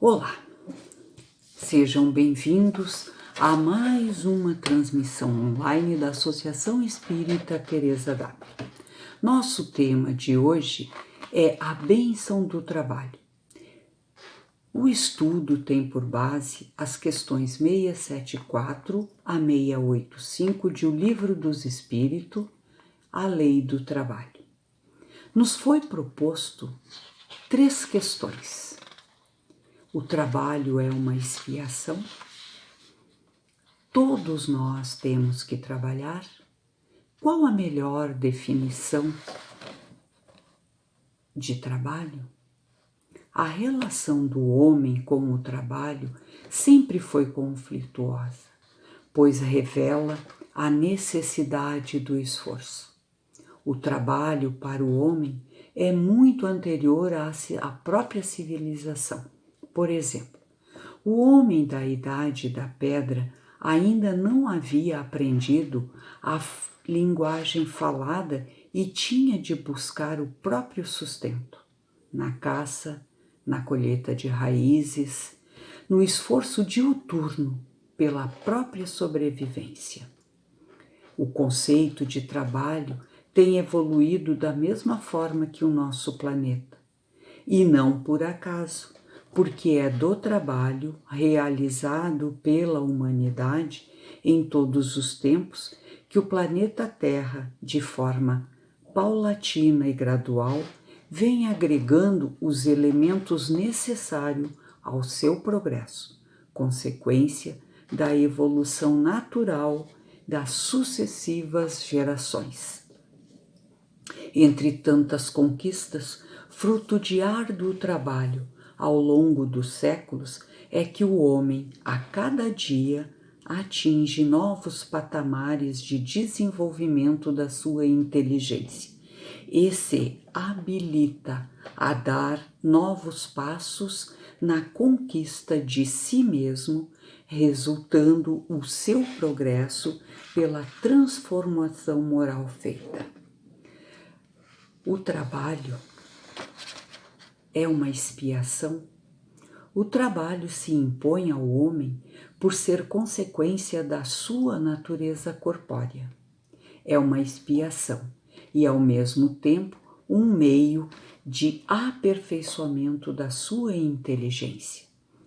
Olá, sejam bem-vindos a mais uma transmissão online da Associação Espírita Teresa d'Ávila. Nosso tema de hoje é a bênção do trabalho. O estudo tem por base as questões 674 a 685 de O Livro dos Espíritos, a Lei do Trabalho. Nos foi proposto 3 questões. O trabalho é uma expiação? Todos nós temos que trabalhar? Qual a melhor definição de trabalho? A relação do homem com o trabalho sempre foi conflituosa, pois revela a necessidade do esforço. O trabalho para o homem é muito anterior à própria civilização. Por exemplo, o homem da Idade da Pedra ainda não havia aprendido a linguagem falada e tinha de buscar o próprio sustento, na caça, na colheita de raízes, no esforço diuturno pela própria sobrevivência. O conceito de trabalho tem evoluído da mesma forma que o nosso planeta, e não por acaso, porque é do trabalho realizado pela humanidade em todos os tempos que o planeta Terra, de forma paulatina e gradual, vem agregando os elementos necessários ao seu progresso, consequência da evolução natural das sucessivas gerações. Entre tantas conquistas, fruto de árduo trabalho ao longo dos séculos, é que o homem, a cada dia, atinge novos patamares de desenvolvimento da sua inteligência e se habilita a dar novos passos na conquista de si mesmo, resultando o seu progresso pela transformação moral feita. O trabalho é uma expiação? O trabalho se impõe ao homem por ser consequência da sua natureza corpórea. É uma expiação e, ao mesmo tempo, um meio de aperfeiçoamento da sua inteligência.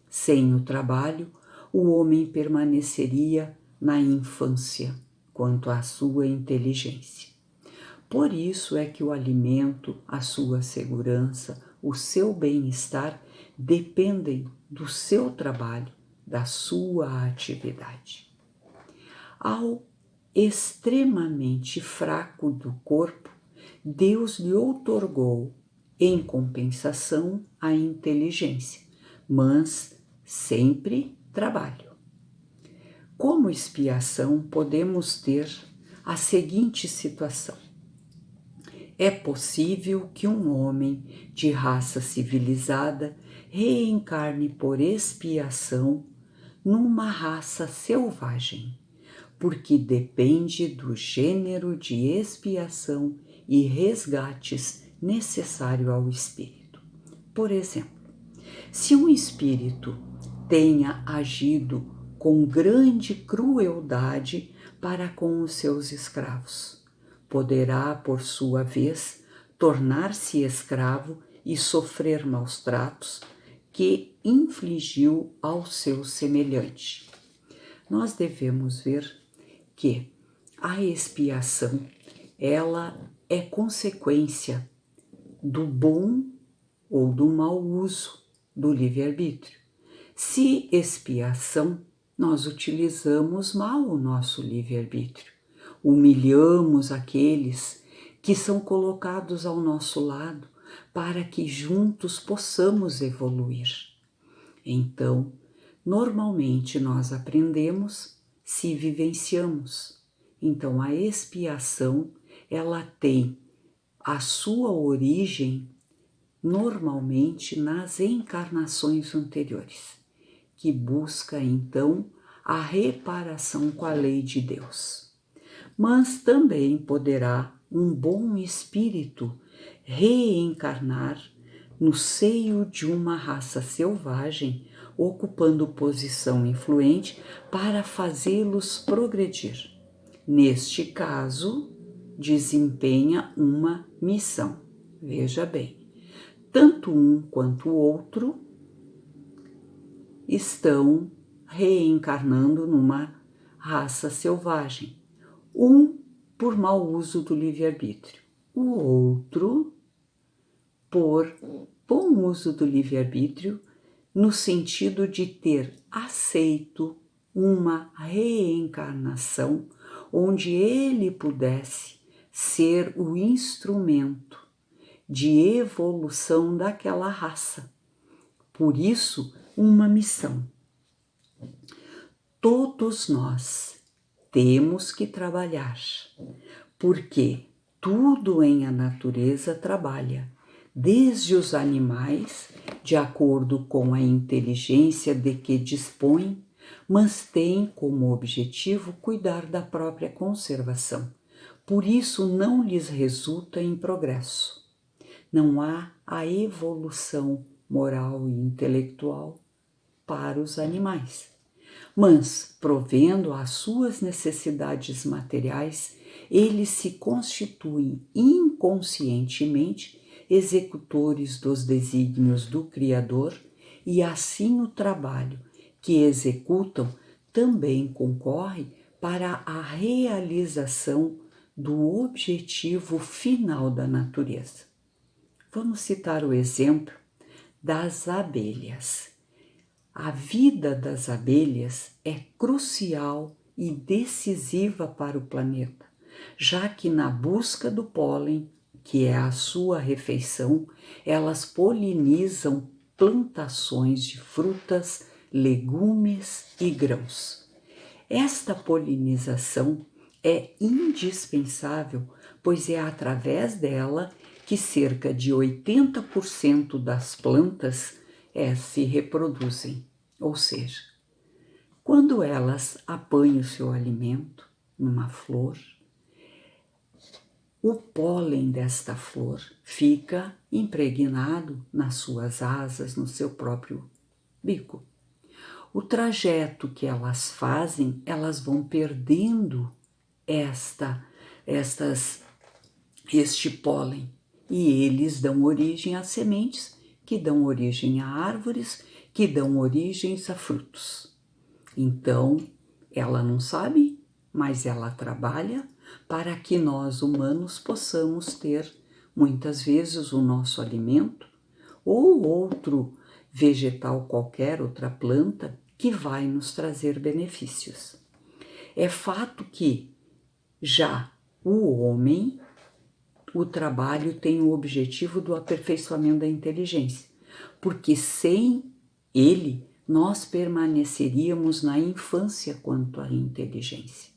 Sem o trabalho, o homem permaneceria na infância quanto à sua inteligência. Por isso é que o alimento, a sua segurança, o seu bem-estar dependem do seu trabalho, da sua atividade. Ao extremamente fraco do corpo, Deus lhe outorgou, em compensação, a inteligência, mas sempre trabalho. Como expiação, podemos ter a seguinte situação. É possível que um homem de raça civilizada reencarne por expiação numa raça selvagem, porque depende do gênero de expiação e resgates necessário ao espírito. Por exemplo, se um espírito tenha agido com grande crueldade para com os seus escravos, poderá, por sua vez, tornar-se escravo e sofrer maus tratos que infligiu ao seu semelhante. Nós devemos ver que a expiação, ela é consequência do bom ou do mau uso do livre-arbítrio. Se expiação, nós utilizamos mal o nosso livre-arbítrio. Humilhamos aqueles que são colocados ao nosso lado para que juntos possamos evoluir. Então, normalmente nós aprendemos se vivenciamos. Então, a expiação, ela tem a sua origem normalmente nas encarnações anteriores, que busca então a reparação com a lei de Deus. Mas também poderá um bom espírito reencarnar no seio de uma raça selvagem, ocupando posição influente para fazê-los progredir. Neste caso, desempenha uma missão. Veja bem, tanto um quanto o outro estão reencarnando numa raça selvagem. Um por mau uso do livre-arbítrio, o outro por bom uso do livre-arbítrio, no sentido de ter aceito uma reencarnação onde ele pudesse ser o instrumento de evolução daquela raça. Por isso, uma missão. Todos nós temos que trabalhar, porque tudo em a natureza trabalha, desde os animais, de acordo com a inteligência de que dispõem, mas tem como objetivo cuidar da própria conservação. Por isso não lhes resulta em progresso. Não há a evolução moral e intelectual para os animais. Mas, provendo às suas necessidades materiais, eles se constituem inconscientemente executores dos desígnios do Criador e assim o trabalho que executam também concorre para a realização do objetivo final da natureza. Vamos citar o exemplo das abelhas. A vida das abelhas é crucial e decisiva para o planeta, já que na busca do pólen, que é a sua refeição, elas polinizam plantações de frutas, legumes e grãos. Esta polinização é indispensável, pois é através dela que cerca de 80% das plantas se reproduzem. Ou seja, quando elas apanham o seu alimento numa flor, o pólen desta flor fica impregnado nas suas asas, no seu próprio bico. O trajeto que elas fazem, elas vão perdendo este pólen e eles dão origem a sementes, que dão origem a árvores, que dão origem a frutos. Então, ela não sabe, mas ela trabalha para que nós humanos possamos ter muitas vezes o nosso alimento ou outro vegetal qualquer, outra planta, que vai nos trazer benefícios. É fato que já o homem, o trabalho tem o objetivo do aperfeiçoamento da inteligência, porque sem ele nós permaneceríamos na infância quanto à inteligência.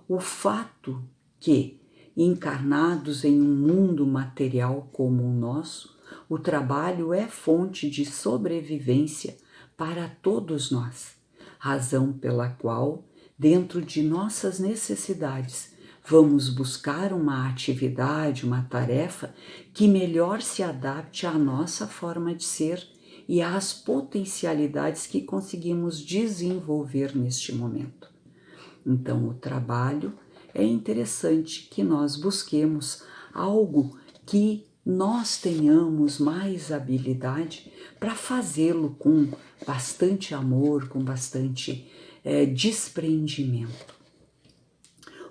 O fato que, encarnados em um mundo material como o nosso, o trabalho é fonte de sobrevivência para todos nós, razão pela qual, dentro de nossas necessidades, vamos buscar uma atividade, uma tarefa que melhor se adapte à nossa forma de ser e às potencialidades que conseguimos desenvolver neste momento. Então, o trabalho é interessante que nós busquemos algo que nós tenhamos mais habilidade para fazê-lo com bastante amor, com bastante desprendimento.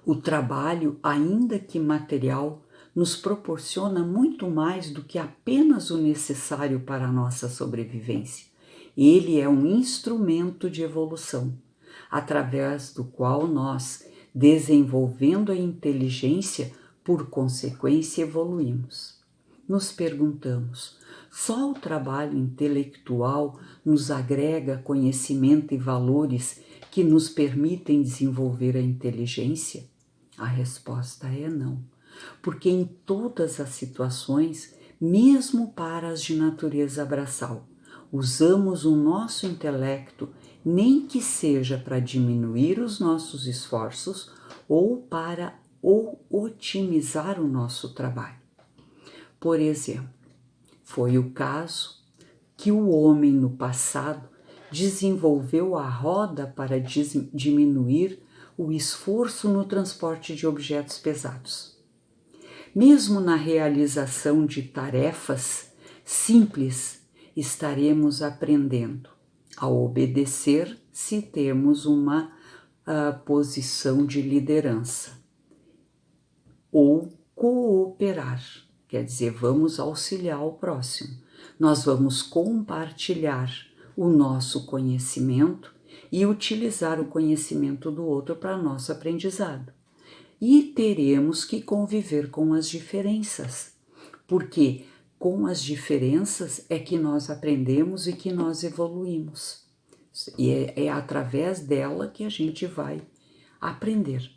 O trabalho, ainda que material, nos proporciona muito mais do que apenas o necessário para a nossa sobrevivência. Ele é um instrumento de evolução, através do qual nós, desenvolvendo a inteligência, por consequência, evoluímos. Nos perguntamos, só o trabalho intelectual nos agrega conhecimento e valores que nos permitem desenvolver a inteligência? A resposta é não, porque em todas as situações, mesmo para as de natureza braçal, usamos o nosso intelecto, nem que seja para diminuir os nossos esforços ou para otimizar o nosso trabalho. Por exemplo, Foi o caso que o homem no passado desenvolveu a roda para diminuir o esforço no transporte de objetos pesados. Mesmo na realização de tarefas simples, estaremos aprendendo a obedecer se temos uma posição de liderança, ou cooperar, quer dizer, vamos auxiliar o próximo. Nós vamos compartilhar o nosso conhecimento e utilizar o conhecimento do outro para nosso aprendizado. E teremos que conviver com as diferenças, porque com as diferenças é que nós aprendemos e que nós evoluímos. E é através dela que a gente vai aprender.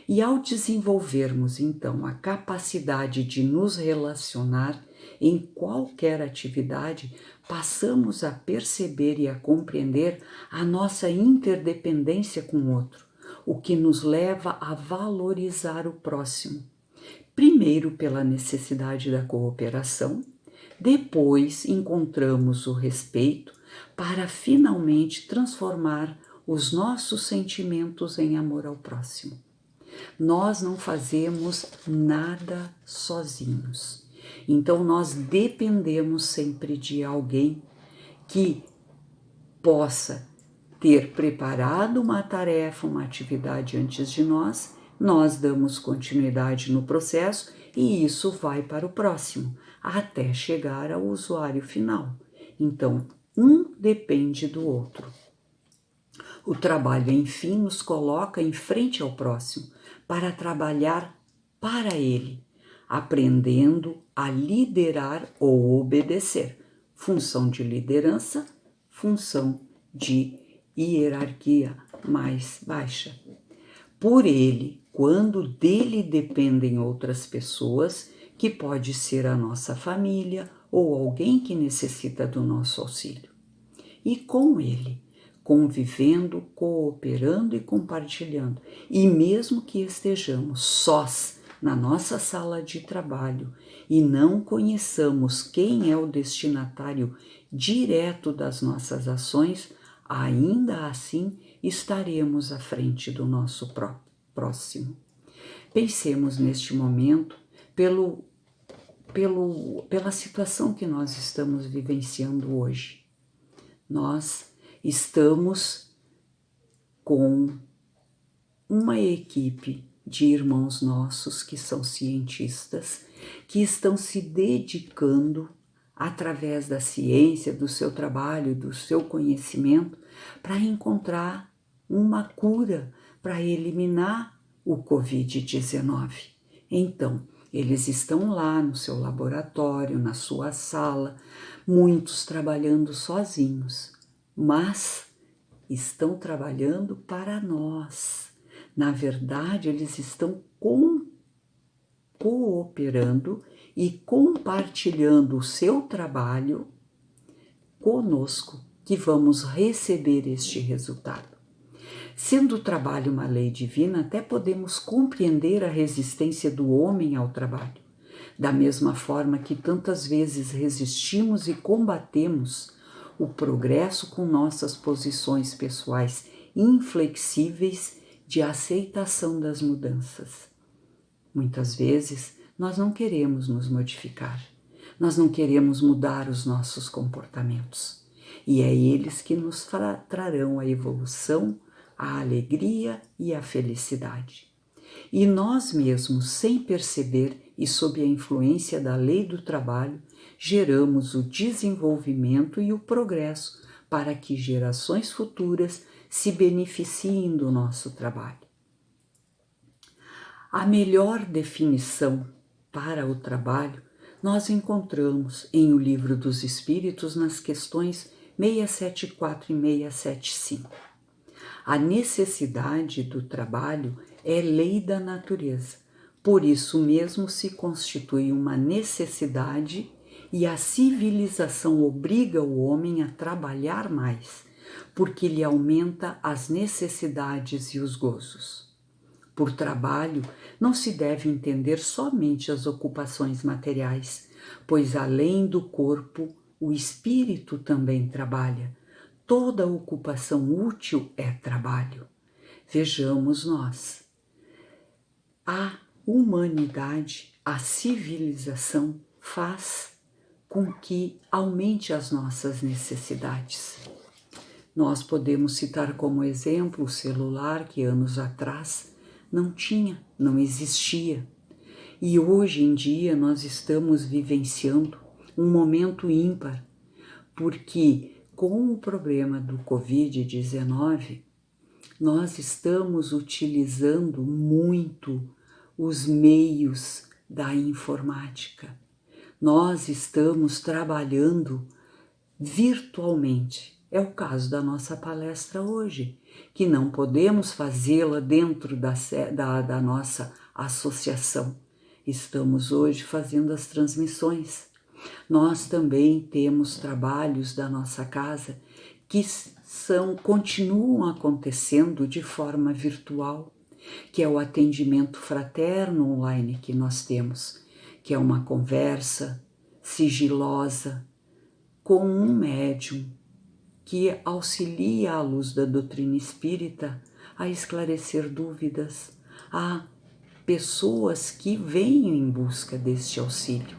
E ao desenvolvermos, então, a capacidade de nos relacionar em qualquer atividade, passamos a perceber e a compreender a nossa interdependência com o outro, o que nos leva a valorizar o próximo. Primeiro pela necessidade da cooperação, depois encontramos o respeito para finalmente transformar os nossos sentimentos em amor ao próximo. Nós não fazemos nada sozinhos. Então nós dependemos sempre de alguém que possa ter preparado uma tarefa, uma atividade antes de nós, nós damos continuidade no processo e isso vai para o próximo, até chegar ao usuário final. Então, um depende do outro. O trabalho, enfim, nos coloca em frente ao próximo para trabalhar para ele, aprendendo a liderar ou obedecer. Função de liderança, função de hierarquia mais baixa. Por ele, quando dele dependem outras pessoas, que pode ser a nossa família ou alguém que necessita do nosso auxílio. E com ele, convivendo, cooperando e compartilhando. E mesmo que estejamos sós na nossa sala de trabalho e não conheçamos quem é o destinatário direto das nossas ações, ainda assim estaremos à frente do nosso próximo. Pensemos neste momento pela situação que nós estamos vivenciando hoje. Nós estamos com uma equipe de irmãos nossos que são cientistas, que estão se dedicando através da ciência, do seu trabalho, do seu conhecimento, para encontrar uma cura para eliminar o Covid-19. Então, eles estão lá no seu laboratório, na sua sala, muitos trabalhando sozinhos, mas estão trabalhando para nós. Na verdade, eles estão cooperando e compartilhando o seu trabalho conosco, que vamos receber este resultado. Sendo o trabalho uma lei divina, até podemos compreender a resistência do homem ao trabalho. Da mesma forma que tantas vezes resistimos e combatemos o progresso com nossas posições pessoais inflexíveis de aceitação das mudanças. Muitas vezes nós não queremos nos modificar, nós não queremos mudar os nossos comportamentos. E é eles que nos trarão a evolução, a alegria e a felicidade. E nós mesmos, sem perceber e sob a influência da lei do trabalho, geramos o desenvolvimento e o progresso para que gerações futuras se beneficiem do nosso trabalho. A melhor definição para o trabalho nós encontramos em O Livro dos Espíritos nas questões 674 e 675. A necessidade do trabalho é lei da natureza, por isso mesmo se constitui uma necessidade e a civilização obriga o homem a trabalhar mais, porque lhe aumenta as necessidades e os gozos. Por trabalho, não se deve entender somente as ocupações materiais, pois além do corpo, o espírito também trabalha. Toda ocupação útil é trabalho. Vejamos nós. A humanidade, a civilização faz com que aumente as nossas necessidades. Nós podemos citar como exemplo o celular que anos atrás não tinha, não existia. E hoje em dia nós estamos vivenciando um momento ímpar, porque com o problema do Covid-19, nós estamos utilizando muito os meios da informática. Nós estamos trabalhando virtualmente. É o caso da nossa palestra hoje, que não podemos fazê-la dentro da nossa associação. Estamos hoje fazendo as transmissões. Nós também temos trabalhos da nossa casa que continuam acontecendo de forma virtual, que é o atendimento fraterno online que nós temos, que é uma conversa sigilosa com um médium que auxilia à luz da doutrina espírita a esclarecer dúvidas a pessoas que vêm em busca deste auxílio.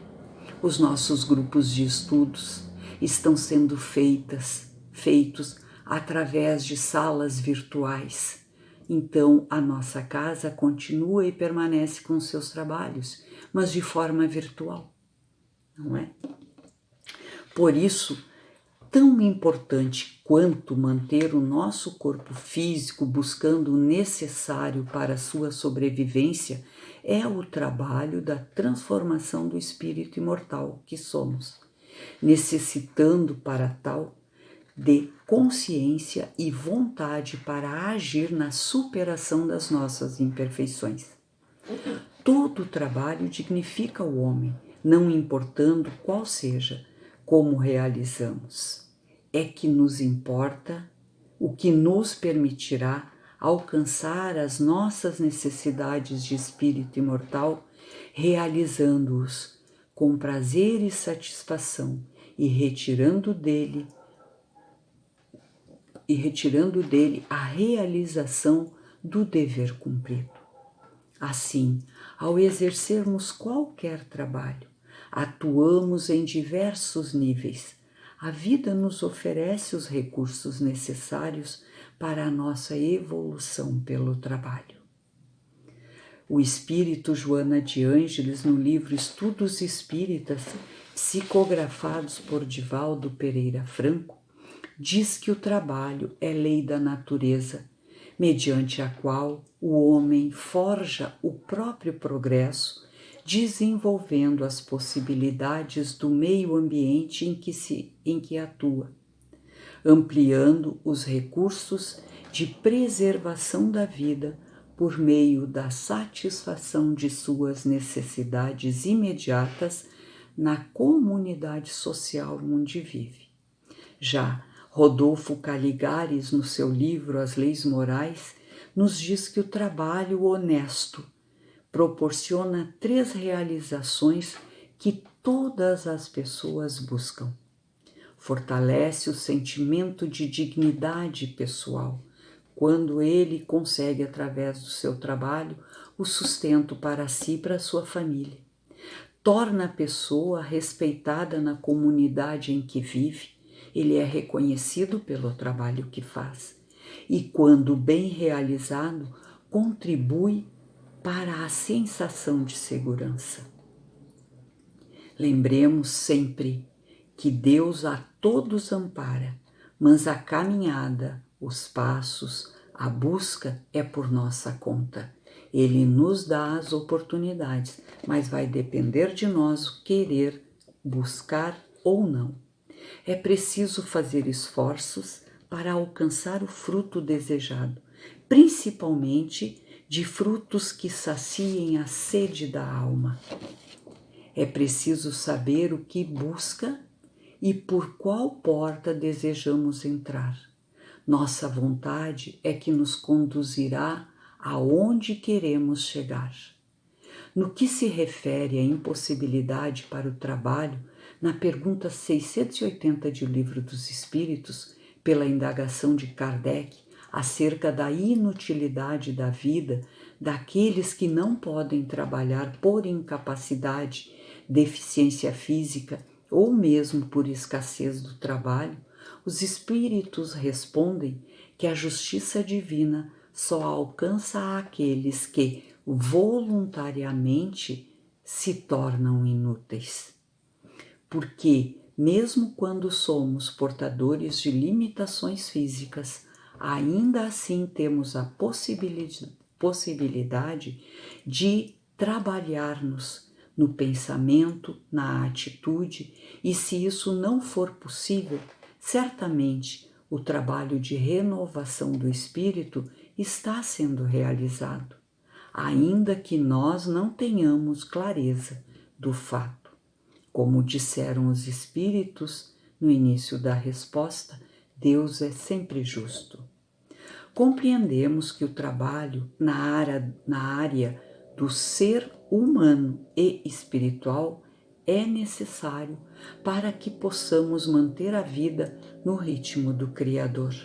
Os nossos grupos de estudos estão sendo feitos através de salas virtuais. Então, a nossa casa continua e permanece com seus trabalhos, mas de forma virtual, não é? Por isso, tão importante quanto manter o nosso corpo físico buscando o necessário para a sua sobrevivência é o trabalho da transformação do espírito imortal que somos, necessitando para tal de consciência e vontade para agir na superação das nossas imperfeições. Todo trabalho dignifica o homem, não importando qual seja, como realizamos. É que nos importa o que nos permitirá alcançar as nossas necessidades de espírito imortal, realizando-os com prazer e satisfação e retirando dele a realização do dever cumprido. Assim, ao exercermos qualquer trabalho, atuamos em diversos níveis. A vida nos oferece os recursos necessários para a nossa evolução pelo trabalho. O espírito Joana de Ângeles, no livro Estudos Espíritas, psicografados por Divaldo Pereira Franco, diz que o trabalho é lei da natureza, mediante a qual o homem forja o próprio progresso, desenvolvendo as possibilidades do meio ambiente em que atua, ampliando os recursos de preservação da vida por meio da satisfação de suas necessidades imediatas na comunidade social onde vive. Já Rodolfo Caligares, no seu livro As Leis Morais, nos diz que o trabalho honesto proporciona 3 realizações que todas as pessoas buscam. Fortalece o sentimento de dignidade pessoal, quando ele consegue, através do seu trabalho, o sustento para si e para a sua família. Torna a pessoa respeitada na comunidade em que vive, ele é reconhecido pelo trabalho que faz e, quando bem realizado, contribui para a sensação de segurança. Lembremos sempre que Deus a todos ampara, mas a caminhada, os passos, a busca é por nossa conta. Ele nos dá as oportunidades, mas vai depender de nós querer buscar ou não. É preciso fazer esforços para alcançar o fruto desejado, principalmente de frutos que saciem a sede da alma. É preciso saber o que busca e por qual porta desejamos entrar. Nossa vontade é que nos conduzirá aonde queremos chegar. No que se refere à impossibilidade para o trabalho, na pergunta 680 de O Livro dos Espíritos, pela indagação de Kardec acerca da inutilidade da vida daqueles que não podem trabalhar por incapacidade, deficiência física ou mesmo por escassez do trabalho, os espíritos respondem que a justiça divina só alcança aqueles que voluntariamente se tornam inúteis. Porque, mesmo quando somos portadores de limitações físicas, ainda assim temos a possibilidade de trabalhar-nos no pensamento, na atitude, e se isso não for possível, certamente o trabalho de renovação do espírito está sendo realizado, ainda que nós não tenhamos clareza do fato. Como disseram os espíritos no início da resposta, Deus é sempre justo. Compreendemos que o trabalho na área do ser humano e espiritual é necessário para que possamos manter a vida no ritmo do Criador.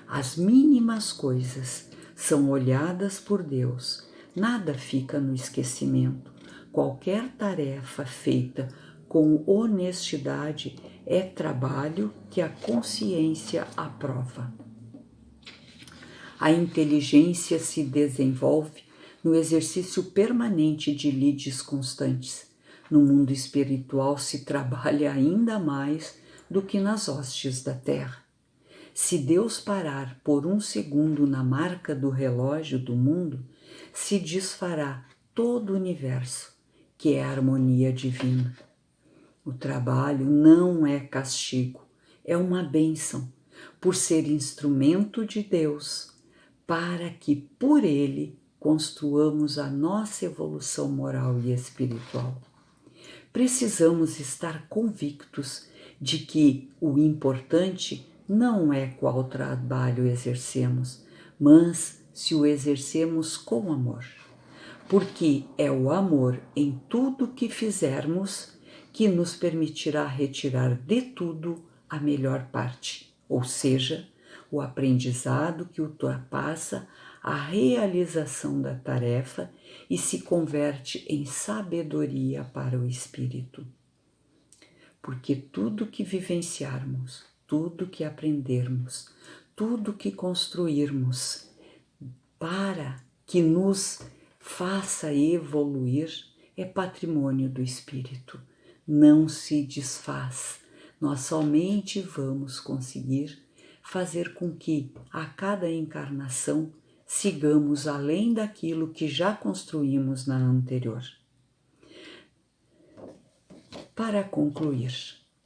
As mínimas coisas são olhadas por Deus, nada fica no esquecimento. Qualquer tarefa feita com honestidade é trabalho que a consciência aprova. A inteligência se desenvolve no exercício permanente de lides constantes. No mundo espiritual se trabalha ainda mais do que nas hostes da terra. Se Deus parar por um segundo na marca do relógio do mundo, se desfará todo o universo, que é a harmonia divina. O trabalho não é castigo, é uma bênção, por ser instrumento de Deus, para que por ele construamos a nossa evolução moral e espiritual. Precisamos estar convictos de que o importante não é qual trabalho exercemos, mas se o exercemos com amor. Porque é o amor em tudo que fizermos que nos permitirá retirar de tudo a melhor parte, ou seja, o aprendizado que ultrapassa a realização da tarefa e se converte em sabedoria para o espírito. Porque tudo que vivenciarmos, tudo que aprendermos, tudo que construirmos para que nos faça evoluir é patrimônio do espírito. Não se desfaz. Nós somente vamos conseguir fazer com que a cada encarnação sigamos além daquilo que já construímos na anterior. Para concluir,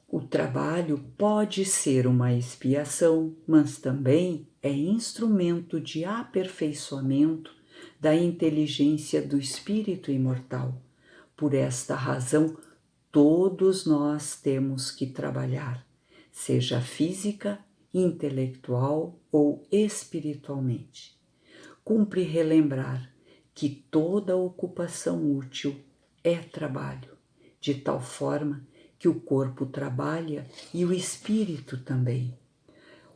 o trabalho pode ser uma expiação, mas também é instrumento de aperfeiçoamento da inteligência do espírito imortal. Por esta razão, todos nós temos que trabalhar, seja física, intelectual ou espiritualmente. Cumpre relembrar que toda ocupação útil é trabalho, de tal forma que o corpo trabalha e o espírito também.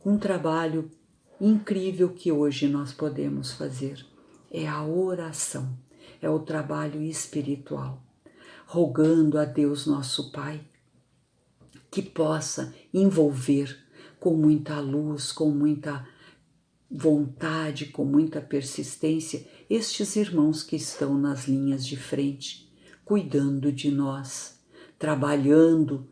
Um trabalho incrível que hoje nós podemos fazer é a oração, é o trabalho espiritual, rogando a Deus nosso Pai que possa envolver com muita luz, com muita vontade, com muita persistência, estes irmãos que estão nas linhas de frente, cuidando de nós, trabalhando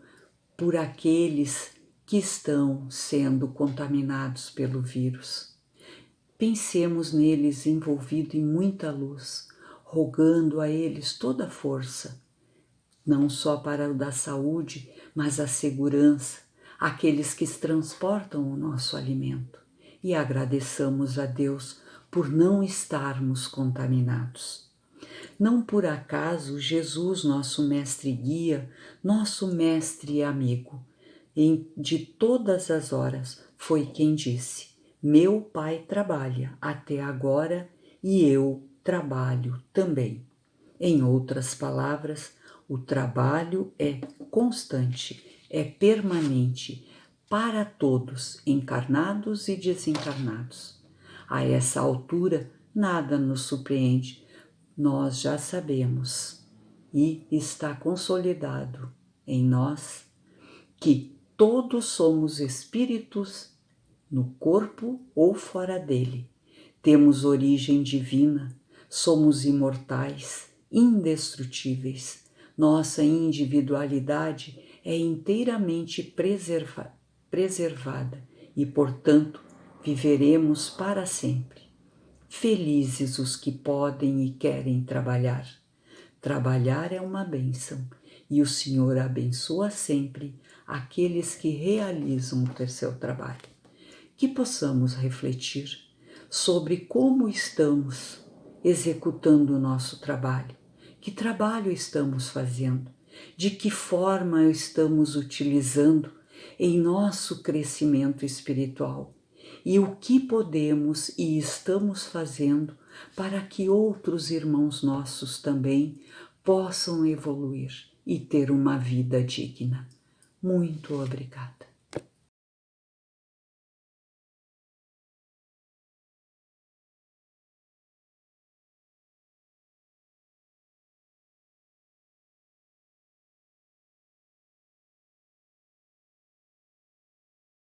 por aqueles que estão sendo contaminados pelo vírus. Pensemos neles envolvidos em muita luz, rogando a eles toda a força, não só para o da saúde, mas a segurança, aqueles que transportam o nosso alimento. E agradeçamos a Deus por não estarmos contaminados. Não por acaso Jesus, nosso mestre e guia, nosso mestre e amigo, de todas as horas, foi quem disse: meu Pai trabalha até agora e eu trabalho também. Em outras palavras, o trabalho é constante, é permanente para todos, encarnados e desencarnados. A essa altura, nada nos surpreende, nós já sabemos e está consolidado em nós que todos somos espíritos no corpo ou fora dele. Temos origem divina, somos imortais, indestrutíveis. Nossa individualidade é inteiramente preservada e, portanto, viveremos para sempre. Felizes os que podem e querem trabalhar. Trabalhar é uma bênção e o Senhor abençoa sempre aqueles que realizam o seu trabalho. Que possamos refletir sobre como estamos executando o nosso trabalho, que trabalho estamos fazendo, de que forma estamos utilizando em nosso crescimento espiritual e o que podemos e estamos fazendo para que outros irmãos nossos também possam evoluir e ter uma vida digna. Muito obrigada.